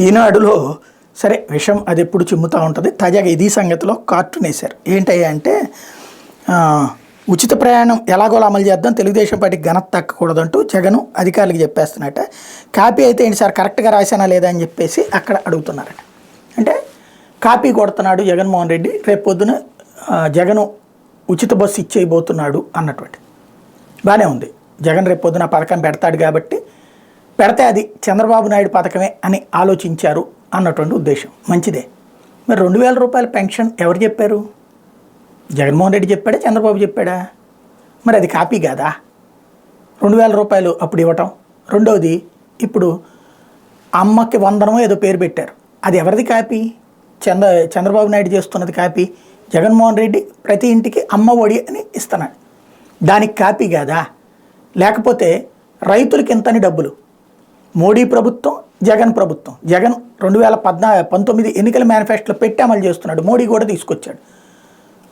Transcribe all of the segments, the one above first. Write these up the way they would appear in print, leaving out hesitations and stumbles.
ఈనాడులో సరే విషం అది ఎప్పుడు చిమ్ముతూ ఉంటుంది. తాజాగా ఇది సంగతిలో కార్టూన్ వేశారు. ఏంటయ్యా అంటే ఉచిత ప్రయాణం ఎలాగోలా అమలు చేద్దాం, తెలుగుదేశం పార్టీకి ఘనత తగ్గకూడదంటూ జగన్ అధికారులకు చెప్పేస్తున్నట్ట. కాపీ అయితే ఏంటి సార్ కరెక్ట్గా రాశానా లేదా అని చెప్పేసి అక్కడ అడుగుతున్నారట. అంటే కాపీ కొడుతున్నాడు జగన్మోహన్ రెడ్డి, రేపు పొద్దున జగను ఉచిత బస్సు ఇచ్చేయబోతున్నాడు అన్నటువంటి. బాగానే ఉంది, జగన్ రేపు పొద్దున పథకం పెడతాడు కాబట్టి పెడితే అది చంద్రబాబు నాయుడు పథకమే అని ఆలోచించారు అన్నటువంటి ఉద్దేశం మంచిదే. మరి 2000 రూపాయల పెన్షన్ ఎవరు చెప్పారు? జగన్మోహన్ రెడ్డి చెప్పాడా, చంద్రబాబు చెప్పాడా? మరి అది కాపీ కాదా? 2000 రూపాయలు అప్పుడు ఇవ్వటం. రెండవది ఇప్పుడు అమ్మకి వందనమో ఏదో పేరు పెట్టారు, అది ఎవరిది కాపీ? చంద్రబాబు నాయుడు చేస్తున్నది కాపీ. జగన్మోహన్ రెడ్డి ప్రతి ఇంటికి అమ్మ ఒడి అని ఇస్తున్నాడు, దానికి కాపీ కాదా? లేకపోతే రైతులకి ఇంతని డబ్బులు మోడీ ప్రభుత్వం జగన్ ప్రభుత్వం, జగన్ 2019 ఎన్నికల మేనిఫెస్టోలో పెట్టి అమలు చేస్తున్నాడు, మోడీ కూడా తీసుకొచ్చాడు,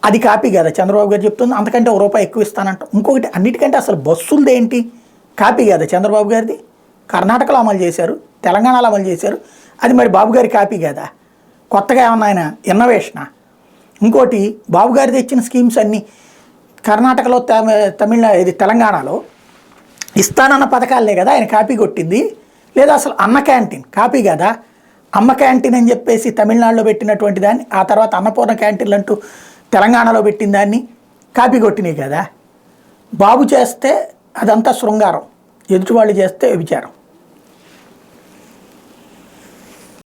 అది కాపీ కదా? చంద్రబాబు గారు చెప్తుంది అంతకంటే ₹1 ఎక్కువ ఇస్తానంట. ఇంకొకటి అన్నిటికంటే అసలు బస్సులది ఏంటి కాపీ కదా చంద్రబాబు గారిది? కర్ణాటకలో అమలు చేశారు, తెలంగాణలో అమలు చేశారు, అది మరి బాబు గారి కాపీ కదా? కొత్తగా ఏమన్నా ఆయన ఇన్నోవేషనా? ఇంకోటి బాబు గారు తెచ్చిన స్కీమ్స్ అన్నీ కర్ణాటకలో తెలంగాణలో ఇస్తానన్న పథకాలే కదా ఆయన కాపీ కొట్టింది. లేదా అసలు అన్న క్యాంటీన్ కాపీ కదా? అమ్మ క్యాంటీన్ అని చెప్పేసి తమిళనాడులో పెట్టినటువంటి దాన్ని ఆ తర్వాత అన్నపూర్ణ క్యాంటీన్లు అంటూ తెలంగాణలో పెట్టిన దాన్ని కాపీ కొట్టినాయి కదా. బాబు చేస్తే అదంతా శృంగారం, ఎదుటి వాళ్ళు చేస్తే విచారం.